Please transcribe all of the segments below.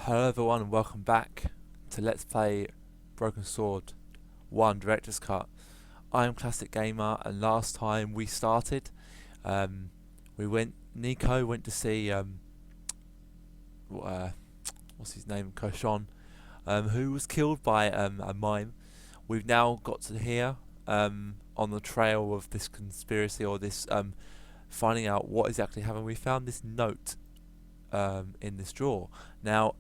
Hello everyone and welcome back to Let's Play Broken Sword 1 Director's Cut. I am Classic Gamer, and last time we started, Nico went to see, what's his name, Koshon, who was killed by a mime. We've now got to here, on the trail of this conspiracy, or this, finding out what exactly happened. We found this note in this drawer. Now,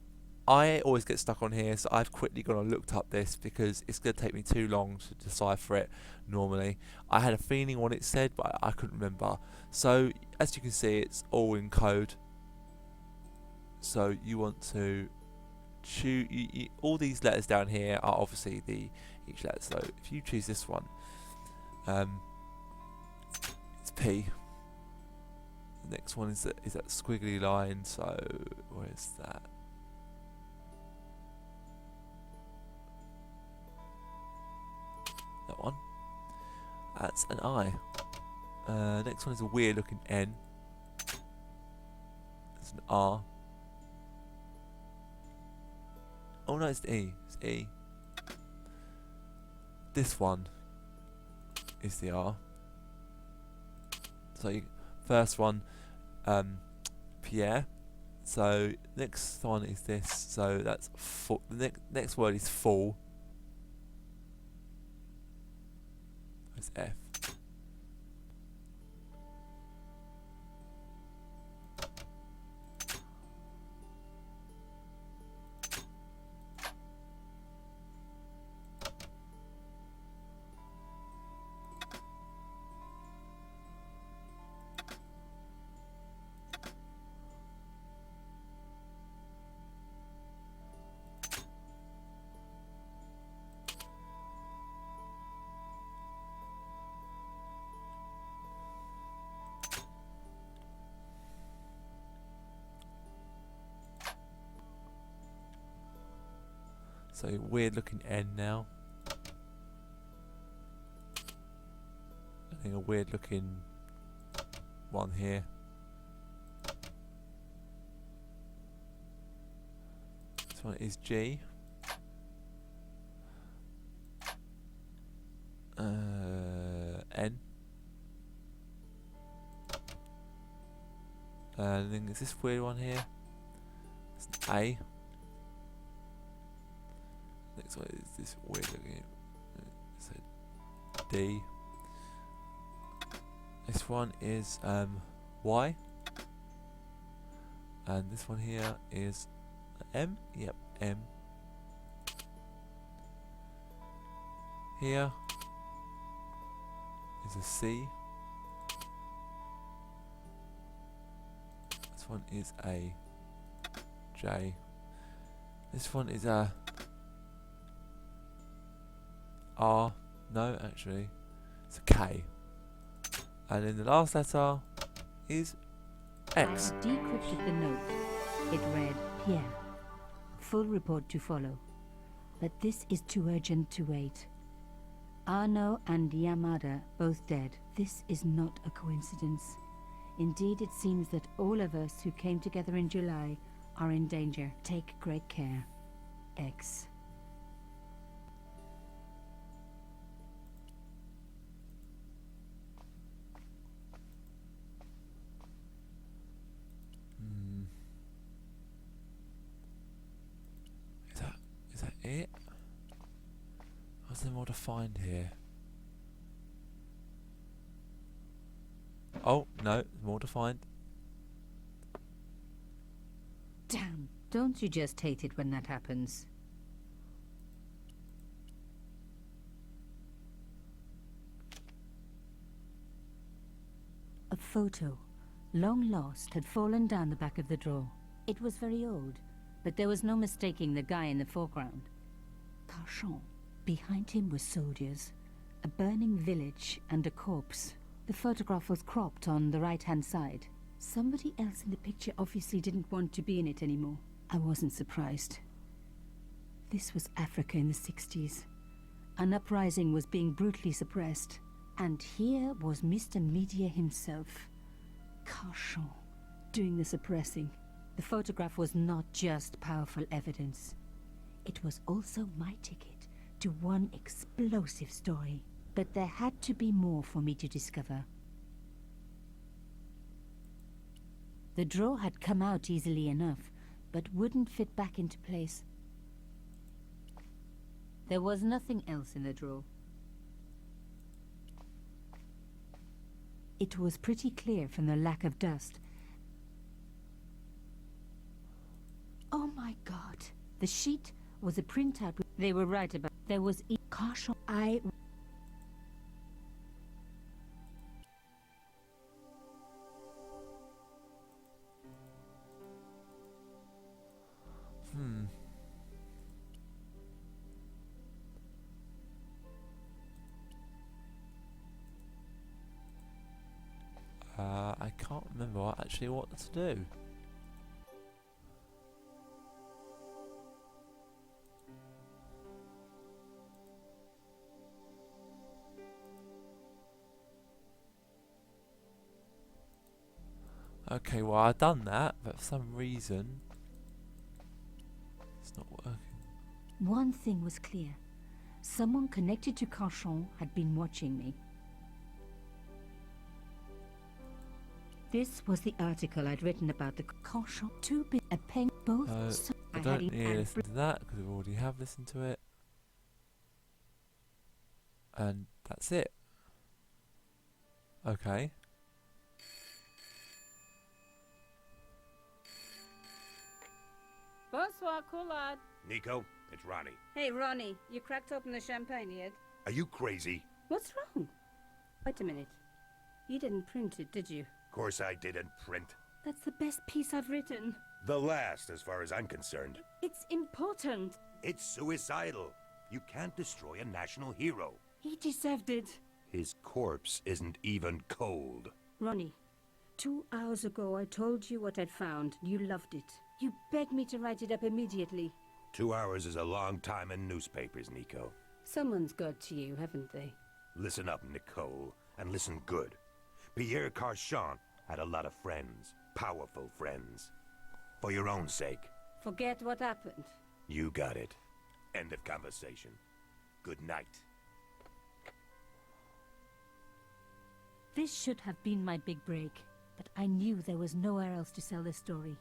I always get stuck on here, so I've quickly gone and looked up this because it's going to take me too long to decipher it normally. I had a feeling what it said, but I couldn't remember. So, as you can see, it's all in code. So, you want to choose... all these letters down here are obviously each letter. So, if you choose this one, it's P. The next one is that squiggly line, so where is that? That one. That's an I. Next one is a weird looking N. It's an R. Oh no, it's E. It's E. This one is the R. So first one, Pierre. So next one is this. So that's full. The next word is full. It's F. So weird looking N now. I think a weird looking one here. This one is G. N. And then there's this weird one here. It's an A. Next one is this weird looking. It's a D. This one is Y. And this one here is an M. Yep, M. Here is a C. This one is a J. This one is a R. No, actually, it's a K. And then the last letter is X. I decrypted the note. It read, Pierre. Full report to follow. But this is too urgent to wait. Arno and Yamada both dead. This is not a coincidence. Indeed, it seems that all of us who came together in July are in danger. Take great care. X. Is that it? What's there more to find here? Oh, no, there's more to find. Damn, don't you just hate it when that happens? A photo, long lost, had fallen down the back of the drawer. It was very old, but there was no mistaking the guy in the foreground. Carchon. Behind him were soldiers, a burning village, and a corpse. The photograph was cropped on the right-hand side. Somebody else in the picture obviously didn't want to be in it anymore. I wasn't surprised. This was Africa in the 60s. An uprising was being brutally suppressed. And here was Mr. Media himself, Carchon, doing the suppressing. The photograph was not just powerful evidence. It was also my ticket to one explosive story. But there had to be more for me to discover. The drawer had come out easily enough, but wouldn't fit back into place. There was nothing else in the drawer. It was pretty clear from the lack of dust. Oh my God! The sheet was a printout. They were right about. There was a caution. I can't remember what to do. Okay, well I've done that, but for some reason it's not working. One thing was clear. Someone connected to Cauchon had been watching me. This was the article I'd written about the Cauchon. A pen both. I don't need to listen to that because we already have listened to it. And that's it. Okay. Bonsoir, Collard. Nico, it's Ronnie. Hey, Ronnie, you cracked open the champagne yet? Are you crazy? What's wrong? Wait a minute. You didn't print it, did you? Of course I didn't print. That's the best piece I've written. The last, as far as I'm concerned. It's important. It's suicidal. You can't destroy a national hero. He deserved it. His corpse isn't even cold. Ronnie, 2 hours ago I told you what I'd found. You loved it. You begged me to write it up immediately. 2 hours is a long time in newspapers, Nico. Someone's got to you, haven't they? Listen up, Nicole, and listen good. Pierre Carchon had a lot of friends. Powerful friends. For your own sake. Forget what happened. You got it. End of conversation. Good night. This should have been my big break, but I knew there was nowhere else to sell this story.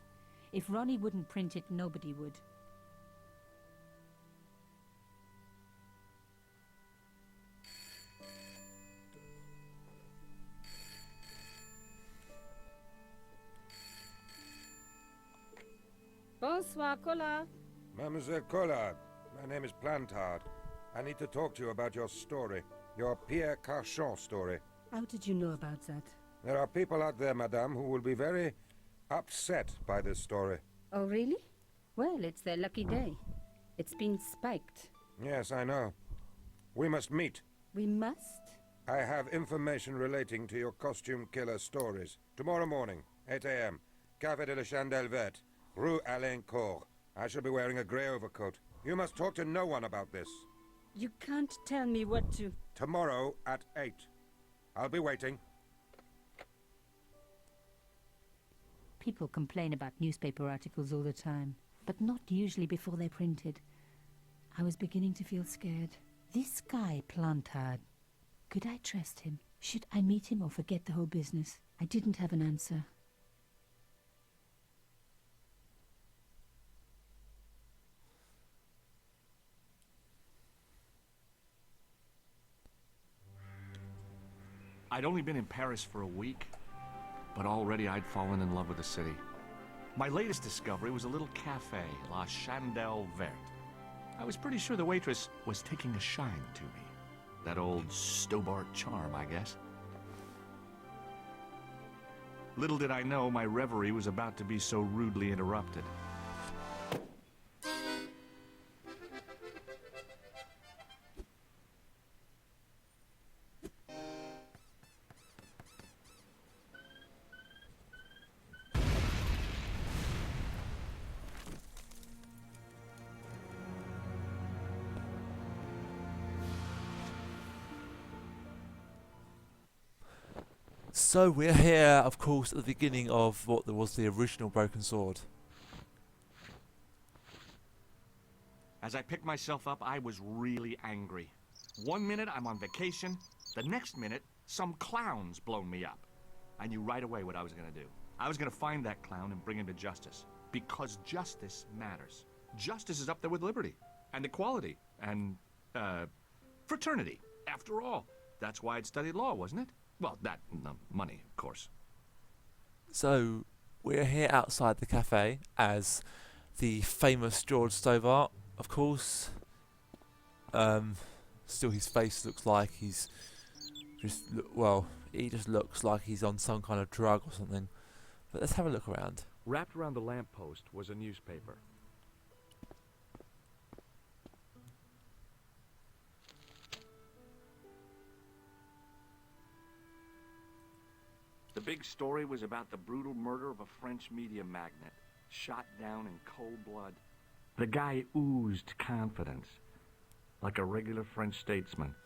If Ronnie wouldn't print it, nobody would. Bonsoir, Collard. Mademoiselle Collard, my name is Plantard. I need to talk to you about your story. Your Pierre Carchon story. How did you know about that? There are people out there, madame, who will be very upset by this story. Oh, really? Well, it's their lucky day. It's been spiked. Yes, I know. We must meet. We must? I have information relating to your costume killer stories. Tomorrow morning, 8 a.m. Café de la Chandelle Verte, Rue Alain Court. I shall be wearing a grey overcoat. You must talk to no one about this. You can't tell me what to... Tomorrow at 8. I'll be waiting. People complain about newspaper articles all the time, but not usually before they're printed. I was beginning to feel scared. This guy, Plantard, could I trust him? Should I meet him or forget the whole business? I didn't have an answer. I'd only been in Paris for a week, but already I'd fallen in love with the city. My latest discovery was a little cafe, La Chandelle Verte. I was pretty sure the waitress was taking a shine to me. That old Stobart charm, I guess. Little did I know my reverie was about to be so rudely interrupted. So we're here, of course, at the beginning of what was the original Broken Sword. As I picked myself up, I was really angry. 1 minute I'm on vacation, the next minute some clown's blown me up. I knew right away what I was gonna do. I was gonna find that clown and bring him to justice. Because justice matters. Justice is up there with liberty, and equality, and, fraternity. After all, that's why I'd studied law, wasn't it? Well, that and the money, of course. So we're here outside the cafe as the famous George Stovart, of course. Still, his face looks like he's he just looks like he's on some kind of drug or something. But let's have a look around. Wrapped around the lamppost was a newspaper. The big story was about the brutal murder of a French media magnate, shot down in cold blood. The guy oozed confidence, like a regular French statesman.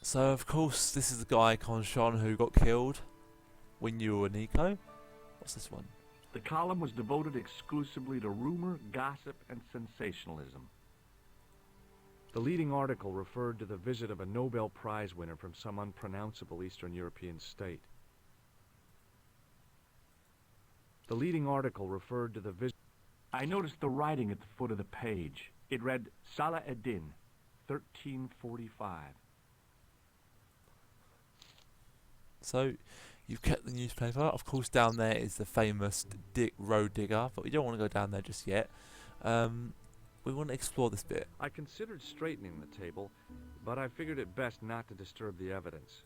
So, of course, this is the guy, Conchon, who got killed when you were Nico. What's this one? The column was devoted exclusively to rumor, gossip, and sensationalism. The leading article referred to the visit of a Nobel Prize winner from some unpronounceable Eastern European state. The leading article referred to the visit. I noticed the writing at the foot of the page. It read, Salah Eddin, 1345. So, you've kept the newspaper. Of course, down there is the famous road digger, but we don't want to go down there just yet. We want to explore this bit. I considered straightening the table, but I figured it best not to disturb the evidence.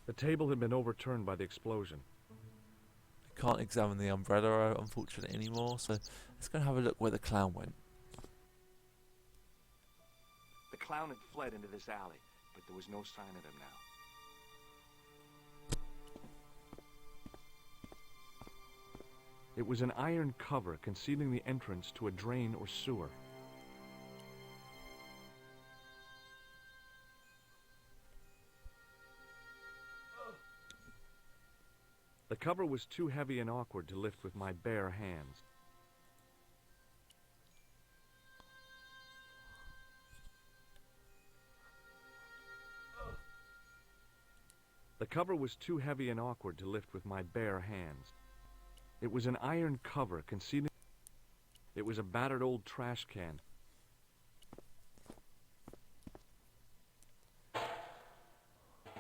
The table had been overturned by the explosion. We can't examine the umbrella, unfortunately, anymore, so let's go and have a look where the clown went. The clown had fled into this alley, but there was no sign of him now. It was an iron cover concealing the entrance to a drain or sewer. The cover was too heavy and awkward to lift with my bare hands. The cover was too heavy and awkward to lift with my bare hands. It was an iron cover concealing... It was a battered old trash can.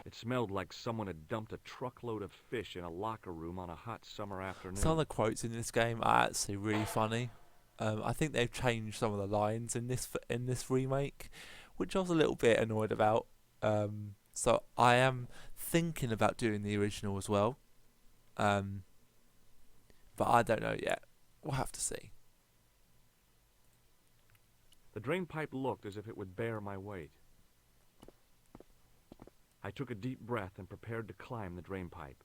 It smelled like someone had dumped a truckload of fish in a locker room on a hot summer afternoon. Some of the quotes in this game are actually really funny. I think they've changed some of the lines in this remake, which I was a little bit annoyed about. So I am thinking about doing the original as well. But I don't know yet. We'll have to see. The drain pipe looked as if it would bear my weight. I took a deep breath and prepared to climb the drain pipe.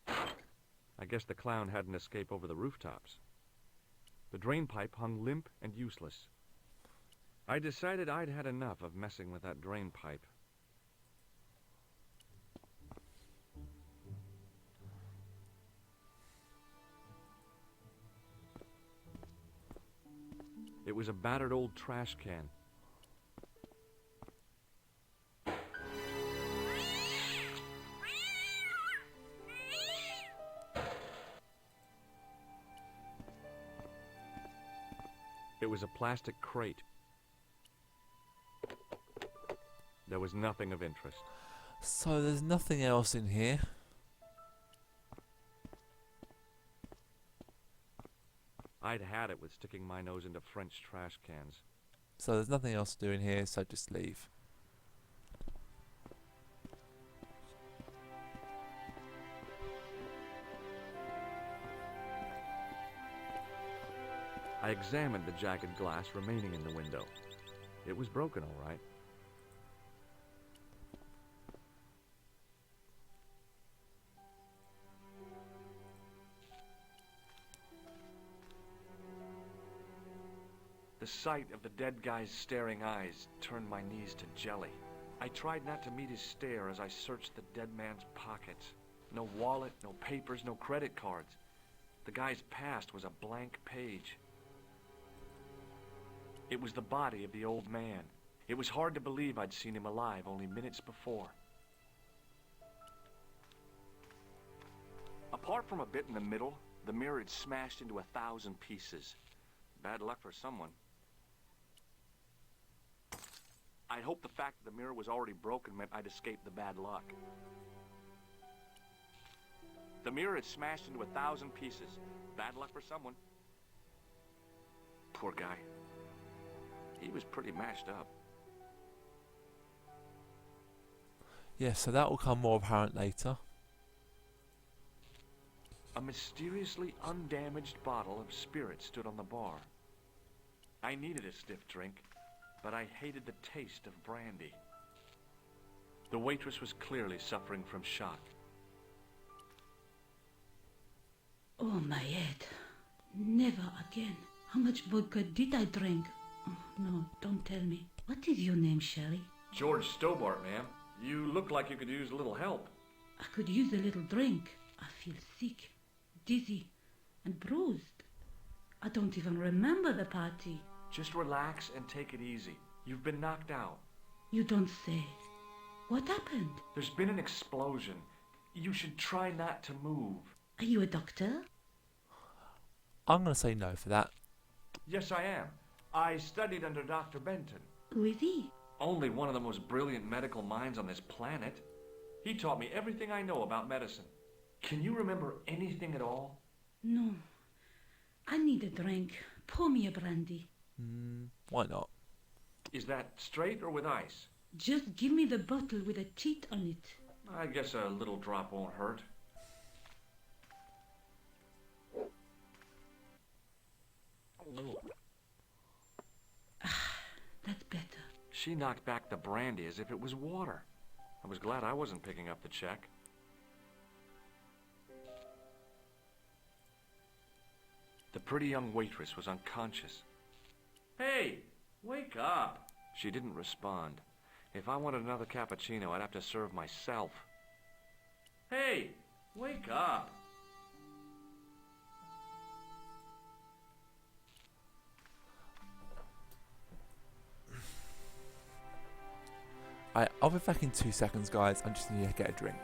I guess the clown hadn't escaped over the rooftops. The drain pipe hung limp and useless. I decided I'd had enough of messing with that drain pipe. It was a battered old trash can. It was a plastic crate. There was nothing of interest. So there's nothing else in here. I'd had it with sticking my nose into French trash cans. So there's nothing else to do in here, so just leave. I examined the jagged glass remaining in the window. It was broken, all right. The sight of the dead guy's staring eyes turned my knees to jelly. I tried not to meet his stare as I searched the dead man's pockets. No wallet, no papers, no credit cards. The guy's past was a blank page. It was the body of the old man. It was hard to believe I'd seen him alive only minutes before. Apart from a bit in the middle, the mirror had smashed into 1,000 pieces. Bad luck for someone. I'd hoped the fact that the mirror was already broken meant I'd escaped the bad luck. The mirror had smashed into 1,000 pieces. Bad luck for someone. Poor guy. He was pretty mashed up. Yeah, so that will come more apparent later. A mysteriously undamaged bottle of spirit stood on the bar. I needed a stiff drink, but I hated the taste of brandy. The waitress was clearly suffering from shock. Oh, my head. Never again. How much vodka did I drink? Oh, no, don't tell me. What is your name, Sherry? George Stobart, ma'am. You look like you could use a little help. I could use a little drink. I feel sick, dizzy, and bruised. I don't even remember the party. Just relax and take it easy. You've been knocked out. You don't say. What happened? There's been an explosion. You should try not to move. Are you a doctor? I'm going to say no for that. Yes, I am. I studied under Dr. Benton. Who is he? Only one of the most brilliant medical minds on this planet. He taught me everything I know about medicine. Can you remember anything at all? No. I need a drink. Pour me a brandy. Why not? Is that straight or with ice? Just give me the bottle with a cheat on it. I guess a little drop won't hurt. That's better. She knocked back the brandy as if it was water. I was glad I wasn't picking up the check. The pretty young waitress was unconscious. Hey, wake up! She didn't respond. If I wanted another cappuccino, I'd have to serve myself. Hey, wake up! I'll be back in 2 seconds, guys. I just need to get a drink.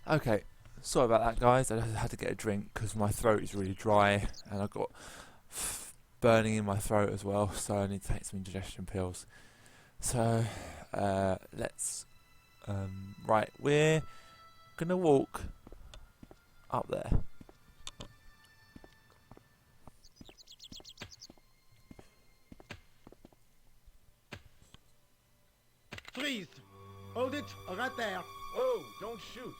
Okay, sorry about that, guys. I had to get a drink because my throat is really dry and I've got burning in my throat as well, so I need to take some indigestion pills. So, let's... right, we're gonna walk up there. Freeze! Hold it, right there. Oh, don't shoot.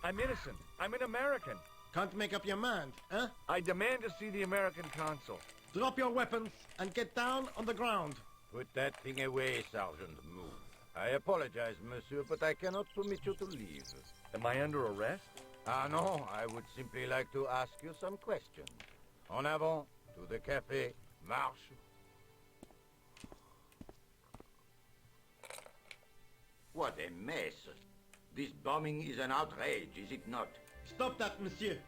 I'm innocent. I'm an American. Can't make up your mind, huh? I demand to see the American consul. Drop your weapons and get down on the ground. Put that thing away, Sergeant. Move. I apologize, monsieur, but I cannot permit you to leave. Am I under arrest? Ah, no. I would simply like to ask you some questions. En avant, to the café. Marche. What a mess. This bombing is an outrage, is it not? Stop that, monsieur.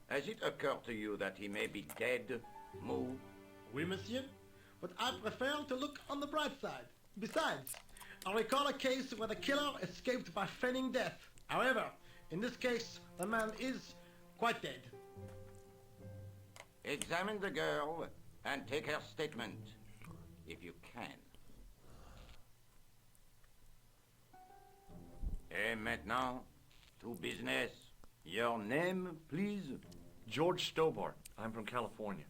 Has it occurred to you that he may be dead? Move. Oui, monsieur. But I prefer to look on the bright side. Besides, I recall a case where the killer escaped by feigning death. However, in this case, the man is quite dead. Examine the girl and take her statement, if you can. Et maintenant, to business. Your name, please? George Stobart. I'm from California.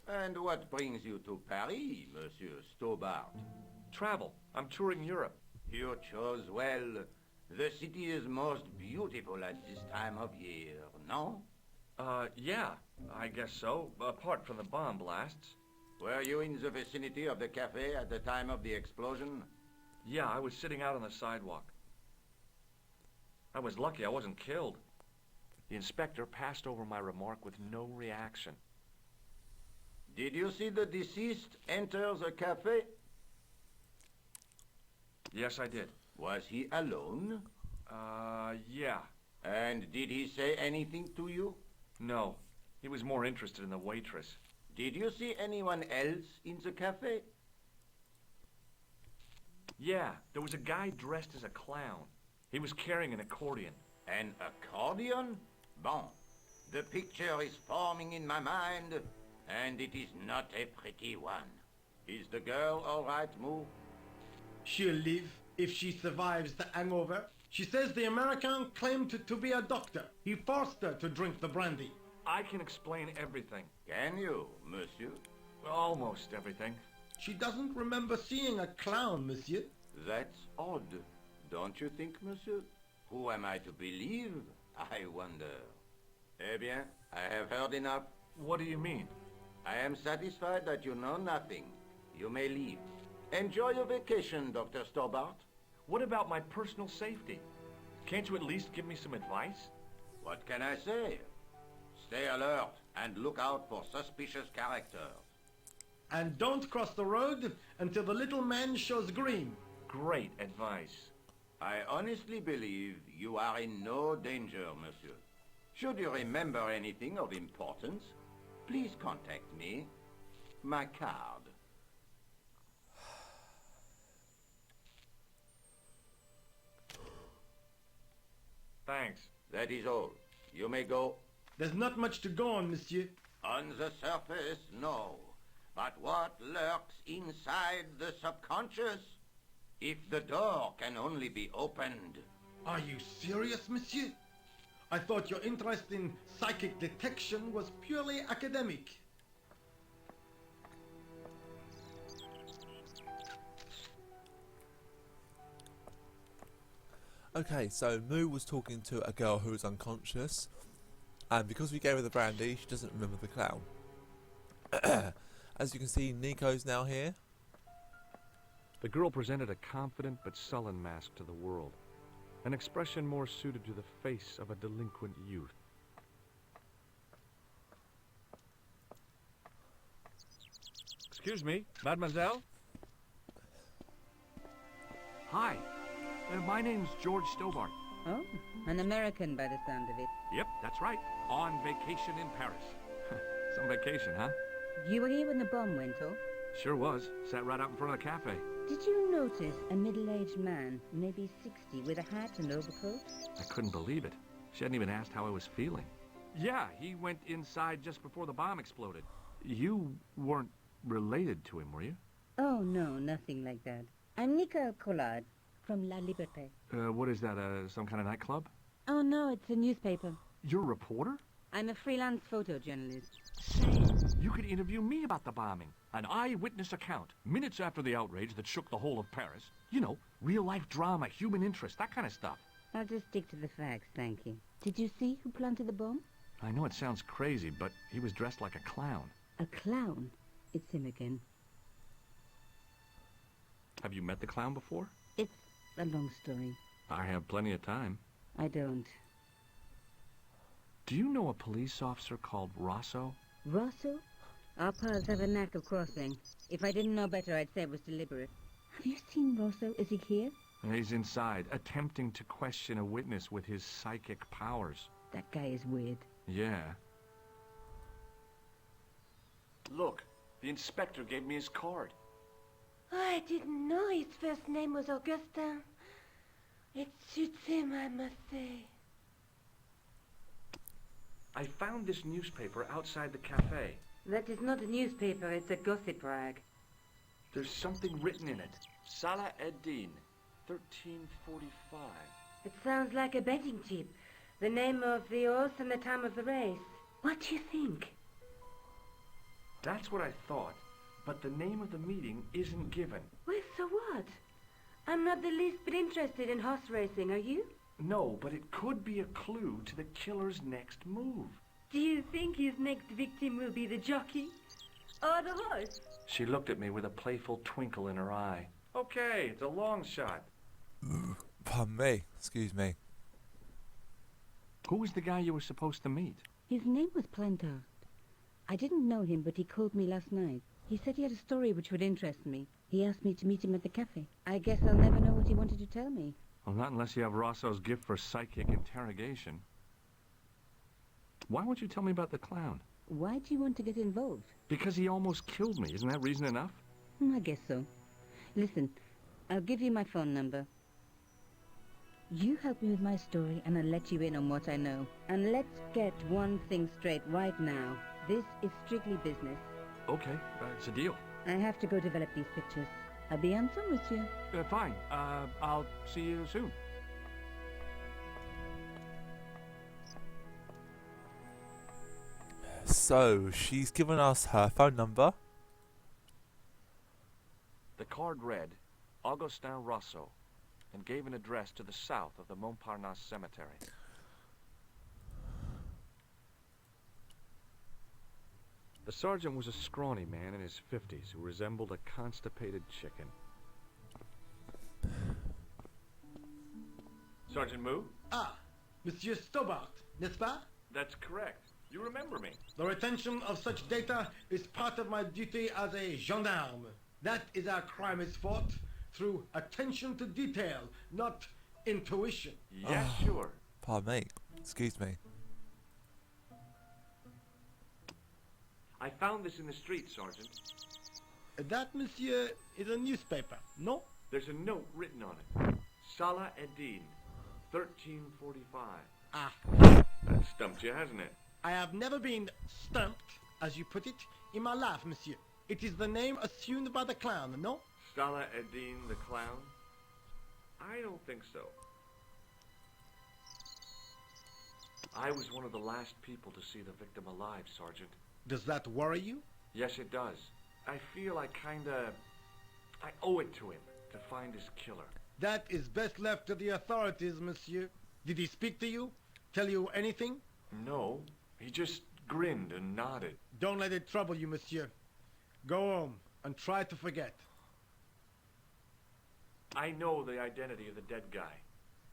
And what brings you to Paris, Monsieur Stobart? Travel. I'm touring Europe. You chose well. The city is most beautiful at this time of year, no? Yeah, I guess so, apart from the bomb blasts. Were you in the vicinity of the cafe at the time of the explosion? Yeah, I was sitting out on the sidewalk. I was lucky I wasn't killed. The inspector passed over my remark with no reaction. Did you see the deceased enter the cafe? Yes, I did. Was he alone? Yeah. And did he say anything to you? No. He was more interested in the waitress. Did you see anyone else in the cafe? Yeah, there was a guy dressed as a clown. He was carrying an accordion. An accordion? Bon. The picture is forming in my mind, and it is not a pretty one. Is the girl all right, Moo? She'll live if she survives the hangover. She says the American claimed to be a doctor. He forced her to drink the brandy. I can explain everything. Can you, monsieur? Almost everything. She doesn't remember seeing a clown, monsieur. That's odd, don't you think, monsieur? Who am I to believe, I wonder? Eh bien, I have heard enough. What do you mean? I am satisfied that you know nothing. You may leave. Enjoy your vacation, Dr. Stobart. What about my personal safety? Can't you at least give me some advice? What can I say? Stay alert and look out for suspicious characters. And don't cross the road until the little man shows green. Great advice. I honestly believe you are in no danger, monsieur. Should you remember anything of importance, please contact me. My card. Thanks. That is all. You may go. There's not much to go on, monsieur. On the surface, no. But what lurks inside the subconscious? If the door can only be opened. Are you serious, monsieur? I thought your interest in psychic detection was purely academic. Okay, so Moo was talking to a girl who was unconscious, and because we gave her the brandy, she doesn't remember the clown. As you can see, Nico's now here. The girl presented a confident but sullen mask to the world, an expression more suited to the face of a delinquent youth. Excuse me, mademoiselle? Hi, my name's George Stobart. Oh, an American by the sound of it. Yep, that's right. On vacation in Paris. Some vacation, huh? You were here when the bomb went off? Sure was. Sat right out in front of the cafe. Did you notice a middle-aged man, maybe 60, with a hat and overcoat? I couldn't believe it. She hadn't even asked how I was feeling. Yeah, he went inside just before the bomb exploded. You weren't related to him, were you? Oh, no, nothing like that. I'm Nicole Collard from La Liberté. What is that, some kind of nightclub? Oh, no, it's a newspaper. You're a reporter? I'm a freelance photojournalist. Say, you could interview me about the bombing. An eyewitness account, minutes after the outrage that shook the whole of Paris. You know, real-life drama, human interest, that kind of stuff. I'll just stick to the facts, thank you. Did you see who planted the bomb? I know it sounds crazy, but he was dressed like a clown. A clown? It's him again. Have you met the clown before? It's a long story. I have plenty of time. I don't. Do you know a police officer called Rosso? Rosso? Our paths have a knack of crossing. If I didn't know better, I'd say it was deliberate. Have you seen Rosso? Is he here? He's inside, attempting to question a witness with his psychic powers. That guy is weird. Yeah. Look, the inspector gave me his card. I didn't know his first name was Augustin. It suits him, I must say. I found this newspaper outside the cafe. That is not a newspaper, it's a gossip rag. There's something written in it. Salah ad-Din, 1345. It sounds like a betting chip. The name of the horse and the time of the race. What do you think? That's what I thought, but the name of the meeting isn't given. Well, so what? I'm not the least bit interested in horse racing, are you? No, but it could be a clue to the killer's next move. Do you think his next victim will be the jockey? Or the horse? She looked at me with a playful twinkle in her eye. Okay, it's a long shot. Pardon me. Excuse me. Who was the guy you were supposed to meet? His name was Plantar. I didn't know him, but he called me last night. He said he had a story which would interest me. He asked me to meet him at the cafe. I guess I'll never know what he wanted to tell me. Well, not unless you have Rosso's gift for psychic interrogation. Why won't you tell me about the clown? Why do you want to get involved? Because he almost killed me. Isn't that reason enough? I guess so. Listen, I'll give you my phone number. You help me with my story and I'll let you in on what I know. And let's get one thing straight right now. This is strictly business. Okay, it's a deal. I have to go develop these pictures. I'll be on phone with you. Fine. I'll see you soon. So, she's given us her phone number. The card read, Augustin Rosso, and gave an address to the south of the Montparnasse Cemetery. The sergeant was a scrawny man in his 50s who resembled a constipated chicken. Sergeant Moo? Ah, Monsieur Stobart, n'est-ce pas? That's correct. You remember me. The retention of such data is part of my duty as a gendarme. That is how crime is fought, through attention to detail, not intuition. Yeah, sure. Pardon me. Excuse me. I found this in the street, Sergeant. That, monsieur, is a newspaper, no? There's a note written on it. Salah ad-Din, 1345. Ah, That stumped you, hasn't it? I have never been stumped, as you put it, in my life, monsieur. It is the name assumed by the clown, no? Salah ad-Din the clown? I don't think so. I was one of the last people to see the victim alive, Sergeant. Does that worry you? Yes, it does. I feel I owe it to him to find his killer. That is best left to the authorities, monsieur. Did he speak to you? Tell you anything? No, he just grinned and nodded. Don't let it trouble you, monsieur. Go home and try to forget. I know the identity of the dead guy.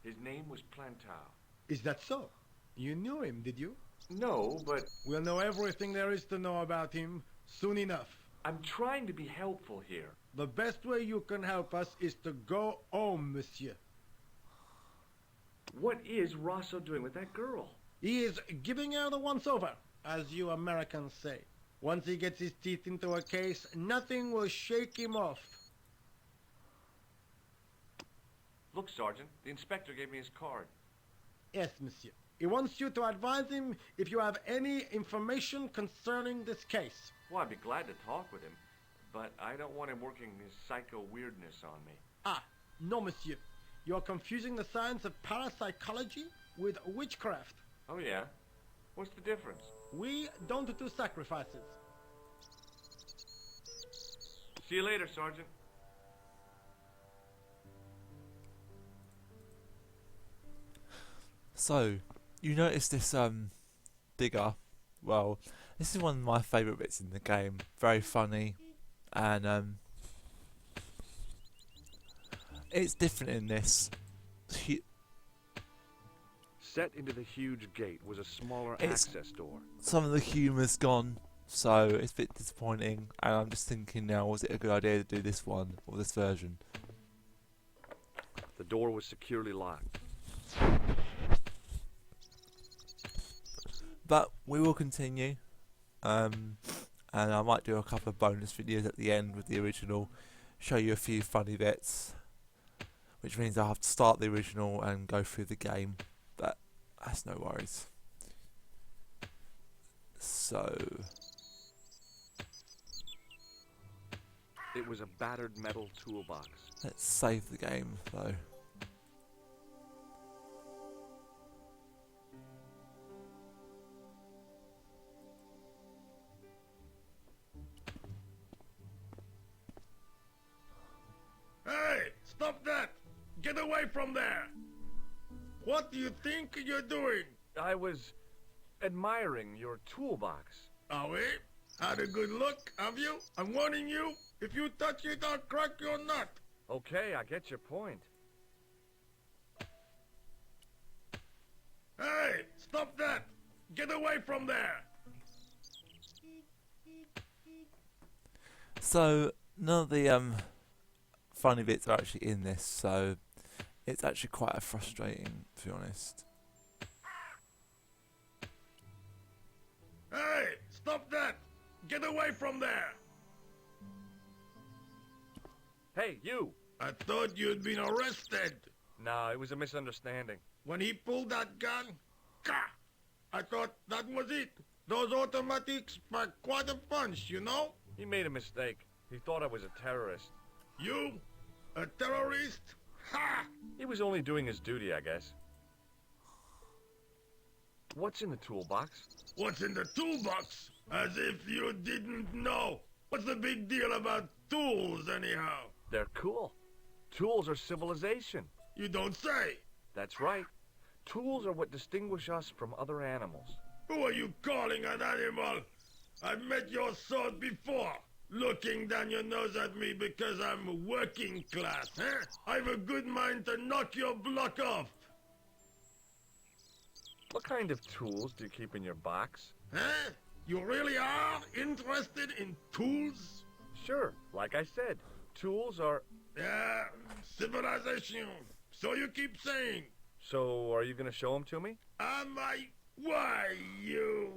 His name was Plantar. Is that so? You knew him, did you? No, but We'll know everything there is to know about him soon enough. I'm trying to be helpful here. The best way you can help us is to go home, monsieur. What is Rosso doing with that girl? He is giving her the once-over, as you Americans say. Once he gets his teeth into a case, nothing will shake him off. Look, Sergeant, the inspector gave me his card. Yes, monsieur. He wants you to advise him if you have any information concerning this case. Well, I'd be glad to talk with him, but I don't want him working his psycho weirdness on me. Ah, no, monsieur. You are confusing the science of parapsychology with witchcraft. Oh, yeah? What's the difference? We don't do sacrifices. See you later, Sergeant. So, you notice this digger. Well, this is one of my favourite bits in the game. Very funny, and it's different in this. Set into the huge gate was a smaller It's- access door. Some of the humour's gone, so it's a bit disappointing. And I'm just thinking now, was it a good idea to do this one or this version? The door was securely locked. But we will continue, and I might do a couple of bonus videos at the end with the original, show you a few funny bits, which means I'll have to start the original and go through the game, but that's no worries. So, It was a battered metal toolbox. Let's save the game, though. Hey, stop that! Get away from there! What do you think you're doing? I was admiring your toolbox. Oh, eh? Had a good look, have you? I'm warning you, if you touch it, I'll crack your nut. Okay, I get your point. Hey, stop that! Get away from there! So none of the funny bits are actually in this, so it's actually quite frustrating, to be honest. Hey, stop that! Get away from there! Hey, you! I thought you'd been arrested. No, it was a misunderstanding. When he pulled that gun, gah! I thought that was it. Those automatics pack quite a punch, you know? He made a mistake. He thought I was a terrorist. You? A terrorist? Ha! He was only doing his duty, I guess. What's in the toolbox? What's in the toolbox? As if you didn't know. What's the big deal about tools, anyhow? They're cool. Tools are civilization. You don't say. That's right. Tools are what distinguish us from other animals. Who are you calling an animal? I've met your sort before. Looking down your nose at me because I'm working class, huh? I've a good mind to knock your block off. What kind of tools do you keep in your box? Huh? You really are interested in tools? Sure, like I said, tools are... Yeah, civilization. So you keep saying. So, are you gonna show them to me? Am I? Why, you?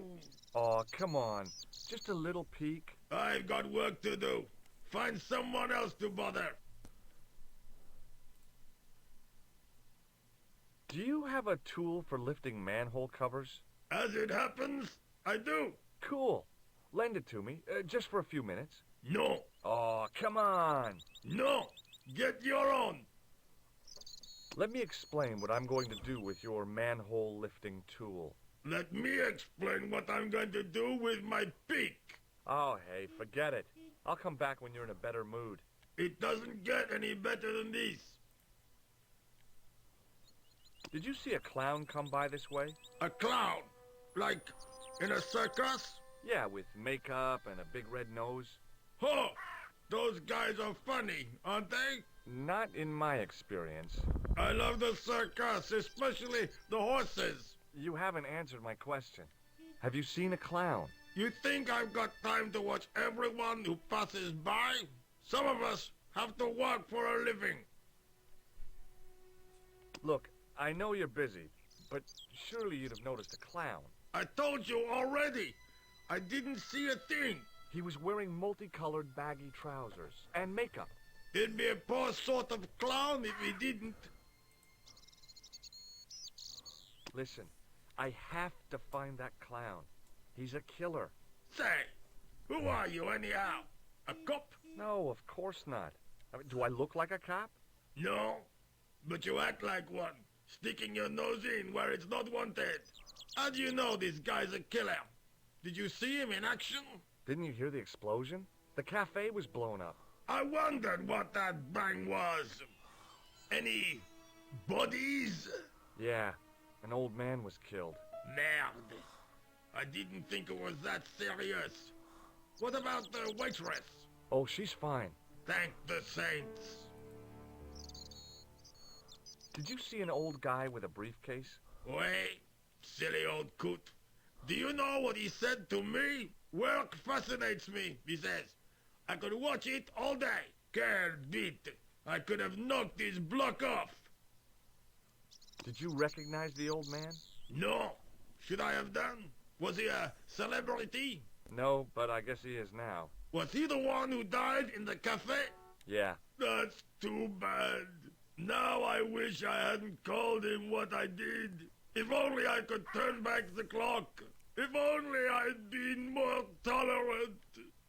Aw, come on. Just a little peek. I've got work to do. Find someone else to bother. Do you have a tool for lifting manhole covers? As it happens, I do. Cool. Lend it to me, just for a few minutes. No. Aw, come on. No. Get your own. Let me explain what I'm going to do with your manhole lifting tool. Let me explain what I'm going to do with my pick. Oh, hey, forget it. I'll come back when you're in a better mood. It doesn't get any better than this. Did you see a clown come by this way? A clown? Like in a circus? Yeah, with makeup and a big red nose. Oh, those guys are funny, aren't they? Not in my experience. I love the circus, especially the horses. You haven't answered my question. Have you seen a clown? You think I've got time to watch everyone who passes by? Some of us have to work for a living. Look, I know you're busy, but surely you'd have noticed a clown. I told you already. I didn't see a thing. He was wearing multicolored baggy trousers and makeup. He'd be a poor sort of clown if he didn't. Listen, I have to find that clown. He's a killer. Say, who are you anyhow? A cop? No, of course not. I mean, do I look like a cop? No, but you act like one, sticking your nose in where it's not wanted. How do you know this guy's a killer? Did you see him in action? Didn't you hear the explosion? The cafe was blown up. I wondered what that bang was. Any bodies? Yeah, an old man was killed. Merde. I didn't think it was that serious. What about the waitress? Oh, she's fine. Thank the saints. Did you see an old guy with a briefcase? Wait, silly old coot. Do you know what he said to me? Work fascinates me, he says. I could watch it all day. Quel bit. I could have knocked his block off. Did you recognize the old man? No. Should I have done? Was he a celebrity? No, but I guess he is now. Was he the one who died in the cafe? Yeah. That's too bad. Now I wish I hadn't called him what I did. If only I could turn back the clock. If only I'd been more tolerant.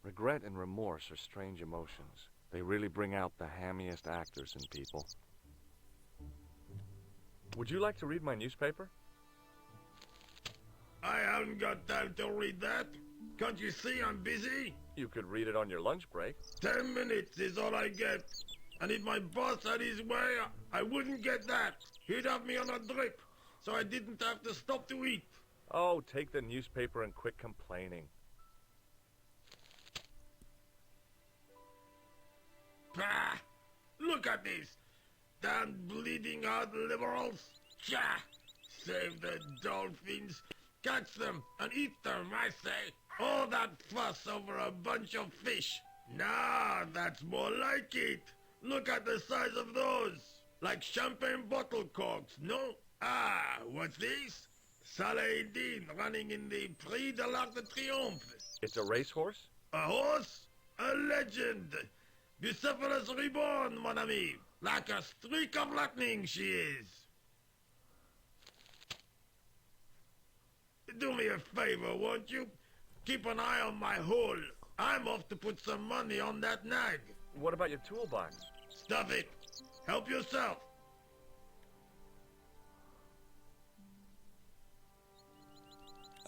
Regret and remorse are strange emotions. They really bring out the hammiest actors in people. Would you like to read my newspaper? I haven't got time to read that. Can't you see I'm busy? You could read it on your lunch break. 10 minutes is all I get. And if my boss had his way, I wouldn't get that. He'd have me on a drip, so I didn't have to stop to eat. Oh, take the newspaper and quit complaining. Pah! Look at this. Damn bleeding out liberals. Cha! Save the dolphins. Catch them and eat them, I say. All that fuss over a bunch of fish. Nah, that's more like it. Look at the size of those. Like champagne bottle corks, no? Ah, what's this? Saladin running in the Prix de l'Arc de Triomphe. It's a racehorse? A horse? A legend. Bucephalus reborn, mon ami. Like a streak of lightning she is. Do me a favor, won't you? Keep an eye on my hole. I'm off to put some money on that nag. What about your toolbox? Stuff it. Help yourself.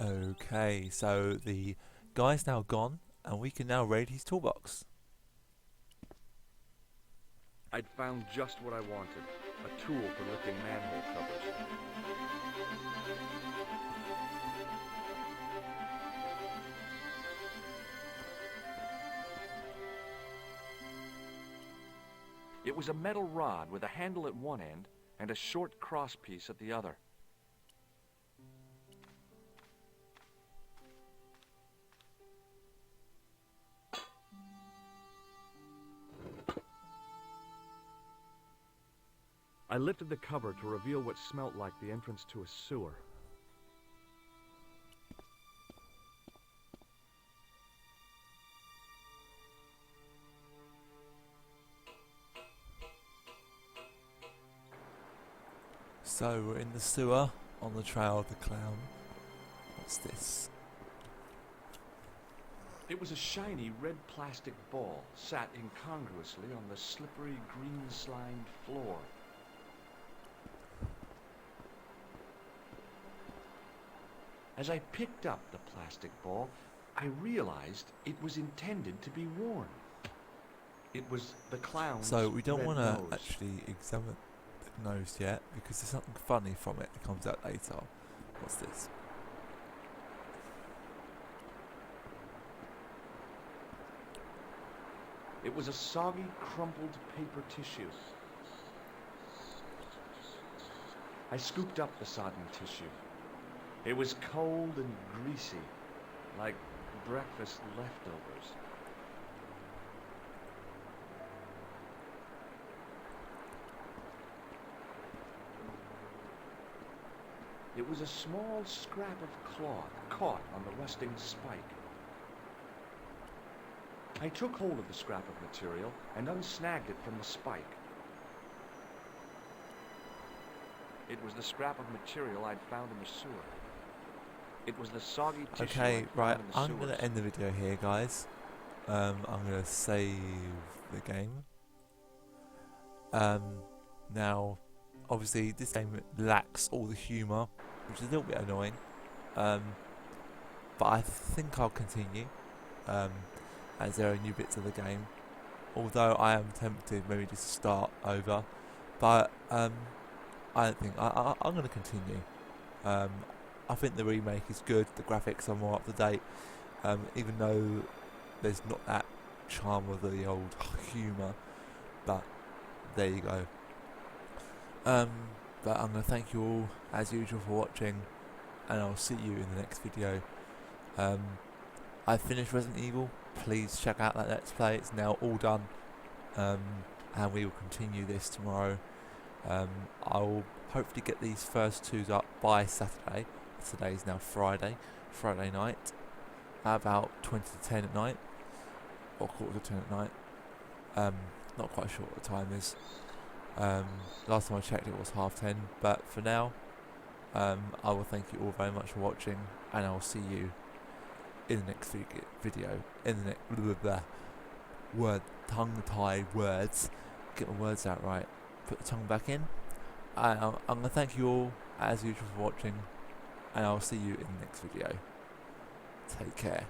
Okay, so the guy's now gone, and we can now raid his toolbox. I'd found just what I wanted. A tool for lifting manhole covers. It was a metal rod with a handle at one end and a short cross piece at the other. I lifted the cover to reveal what smelt like the entrance to a sewer. So we're in the sewer on the trail of the clown. What's this? It was a shiny red plastic ball sat incongruously on the slippery green-slimed floor. As I picked up the plastic ball, I realized it was intended to be worn. It was the clown's So we don't red want nose. to actually examine the nose yet, because there's something funny from it that comes out later. What's this? It was a soggy, crumpled paper tissue. I scooped up the sodden tissue. It was cold and greasy, like breakfast leftovers. It was a small scrap of cloth caught on the rusting spike. I took hold of the scrap of material and unsnagged it from the spike. It was the scrap of material I'd found in the sewer. It was the soggy tissue Okay, I'd found right, in the I'm going sewers. to end the video here, guys. I'm going to save the game. Now, obviously, this game lacks all the humour, which is a little bit annoying. But I think I'll continue, as there are new bits of the game. Although I am tempted maybe just to start over. But I don't think I'm going to continue. I think the remake is good. The graphics are more up to date, even though there's not that charm of the old humour. But there you go. But I'm going to thank you all as usual for watching, and I'll see you in the next video. I finished Resident Evil. Please check out that Let's Play. It's now all done, and we will continue this tomorrow. I'll hopefully get these first twos up by Saturday. Today is now Friday night, at about 20 to 10 at night, or quarter to 10 at night. Not quite sure what the time is. Last time I checked it was 10:30, but for now, I will thank you all very much for watching, and I will see you in the next video. tongue-tied words. Get my words out right. Put the tongue back in. I'm going to thank you all, as usual, for watching. And I'll see you in the next video. Take care.